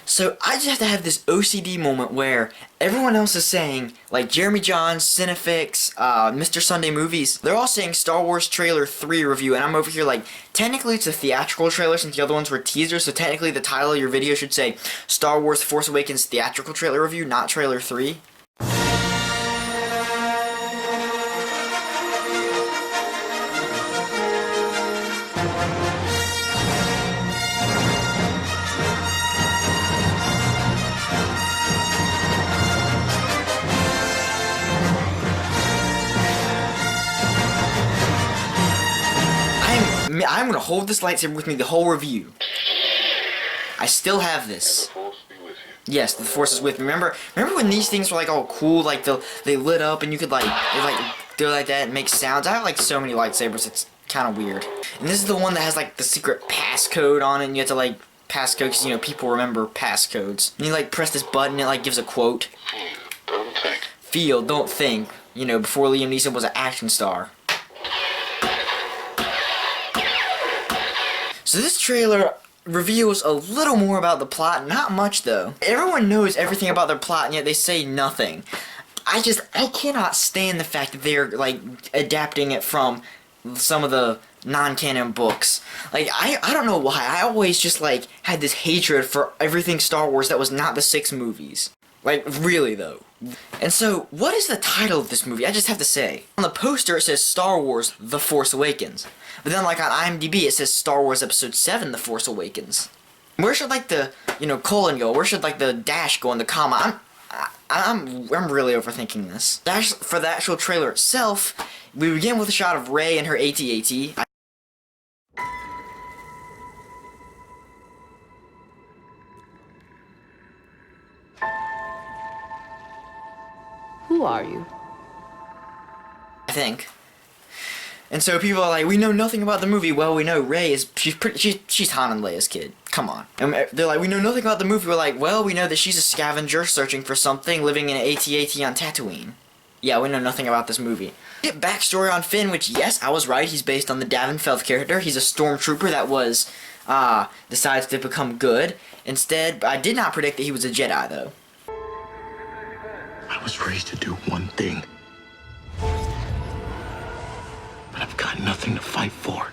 So I just have to have this OCD moment where everyone else is saying, like Jeremy Johns, Cinefix, Mr. Sunday Movies, they're all saying Star Wars Trailer 3 review, and I'm over here like, technically it's a theatrical trailer since the other ones were teasers, so technically the title of your video should say Star Wars Force Awakens theatrical trailer review, not Trailer 3. I'm gonna hold this lightsaber with me the whole review. I still have this. The Force be with you. Yes, the Force is with me. Remember when these things were like all cool, like they lit up and you could like do like that and make sounds. I have like so many lightsabers, it's kind of weird. And this is the one that has like the secret passcode on it, and you have to like passcode because you know people remember passcodes. And you like press this button, and it like gives a quote. Don't think. Feel, don't think. You know, before Liam Neeson was an action star. So this trailer reveals a little more about the plot, not much though. Everyone knows everything about their plot and yet they say nothing. I cannot stand the fact that they're like adapting it from some of the non-canon books. Like, I don't know why, I always just like had this hatred for everything Star Wars that was not the 6 movies. Like, really though. And so, what is the title of this movie? I just have to say. On the poster it says Star Wars The Force Awakens. But then like on IMDb it says Star Wars Episode 7 The Force Awakens. Where should like the, you know, colon go? Where should like the dash go in the comma? I'm really overthinking this. For the actual trailer itself, we begin with a shot of Rey and her AT-AT. Who are you? I think. And so people are like, we know nothing about the movie. Well, we know Rey is, she's Han and Leia's kid. Come on. And they're like, we know nothing about the movie. We're like, well, we know that she's a scavenger searching for something, living in an AT-AT on Tatooine. Yeah, we know nothing about this movie. Get backstory on Finn, which, yes, I was right. He's based on the Davin Felth character. He's a stormtrooper that was, decides to become good. Instead, I did not predict that he was a Jedi, though. I was raised to do one thing. But I've got nothing to fight for.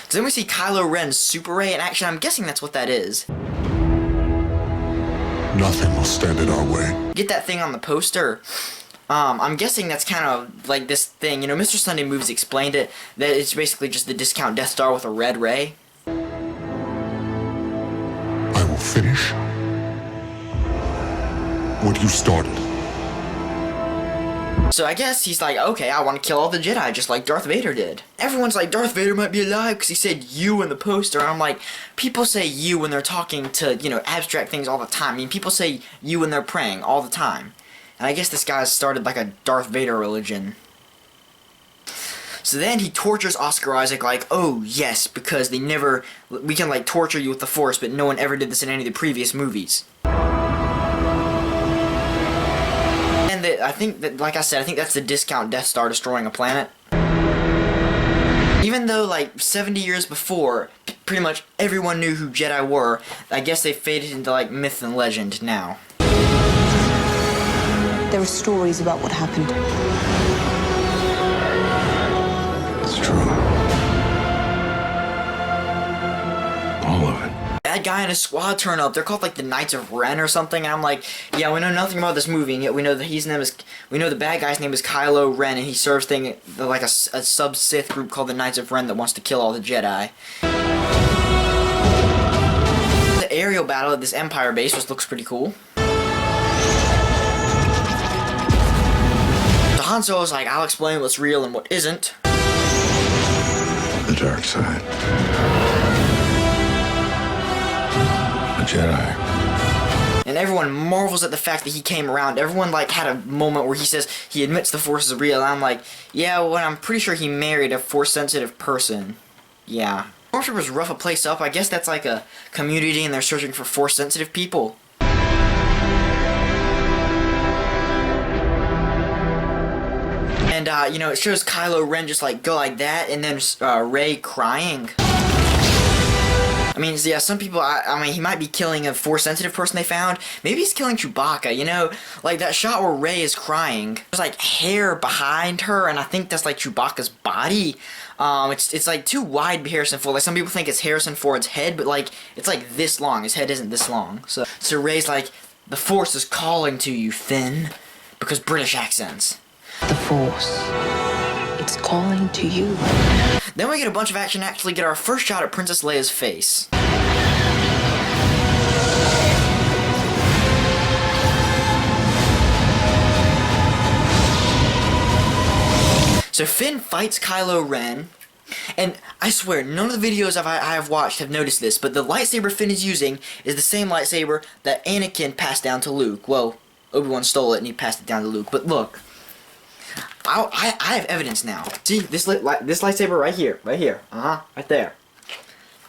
So then we see Kylo Ren's Super Ray in action. I'm guessing that's what that is. Nothing will stand in our way. Get that thing on the poster. I'm guessing that's kind of like this thing. You know, Mr. Sunday Movies explained it, that it's basically just the discount Death Star with a red ray. I will finish what you started. So I guess he's like, okay, I want to kill all the Jedi just like Darth Vader did. Everyone's like, Darth Vader might be alive because he said you in the poster. And I'm like, people say you when they're talking to, you know, abstract things all the time. I mean, people say you when they're praying all the time. And I guess this guy's started like a Darth Vader religion. So then he tortures Oscar Isaac like, oh yes, because we can like torture you with the Force, but no one ever did this in any of the previous movies. And I think that, like I said, I think that's the discount Death Star destroying a planet. Even though, like, 70 years before, pretty much everyone knew who Jedi were, I guess they faded into, like, myth and legend now. There are stories about what happened. It's true. All of it. That guy and his squad turn up. They're called like the Knights of Ren or something, and I'm like, yeah, we know nothing about this movie, and yet we know that we know the bad guy's name is Kylo Ren, and he serves like a sub-Sith group called the Knights of Ren that wants to kill all the Jedi. The aerial battle at this Empire base just looks pretty cool. So Han Solo's like, I'll explain what's real and what isn't. The dark side. Jedi. And everyone marvels at the fact that he came around. Everyone like had a moment where he says he admits the Force is real. And I'm like, yeah, well, I'm pretty sure he married a Force-sensitive person. Yeah. Stormtroopers rough a place up. I guess that's like a community and they're searching for Force-sensitive people. And, you know, it shows Kylo Ren just like go like that and then Rey crying. I mean, yeah, some people, I mean, he might be killing a Force-sensitive person they found. Maybe he's killing Chewbacca, you know? Like, that shot where Rey is crying, there's, like, hair behind her, and I think that's, like, Chewbacca's body. It's like, too wide Harrison Ford. Like, some people think it's Harrison Ford's head, but, like, it's, like, this long. His head isn't this long. So Rey's like, the Force is calling to you, Finn. Because British accents. The Force. It's calling to you. Then we get a bunch of action, actually get our first shot at Princess Leia's face. So Finn fights Kylo Ren, and I swear, none of the videos I have watched have noticed this, but the lightsaber Finn is using is the same lightsaber that Anakin passed down to Luke. Well, Obi-Wan stole it and he passed it down to Luke, but look. I have evidence now. See, this lightsaber right here, right there.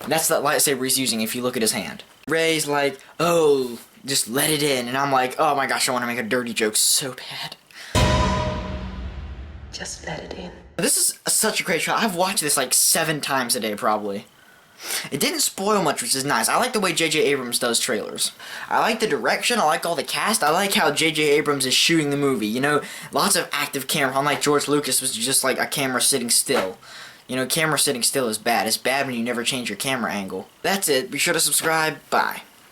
And that's that lightsaber he's using if you look at his hand. Rey's like, oh, just let it in, and I'm like, oh my gosh, I want to make a dirty joke so bad. Just let it in. This is such a great shot. I've watched this like 7 times a day, probably. It didn't spoil much, which is nice. I like the way J.J. Abrams does trailers. I like the direction, I like all the cast, I like how J.J. Abrams is shooting the movie. You know, lots of active camera, unlike George Lucas was just like a camera sitting still. You know, camera sitting still is bad. It's bad when you never change your camera angle. That's it. Be sure to subscribe. Bye.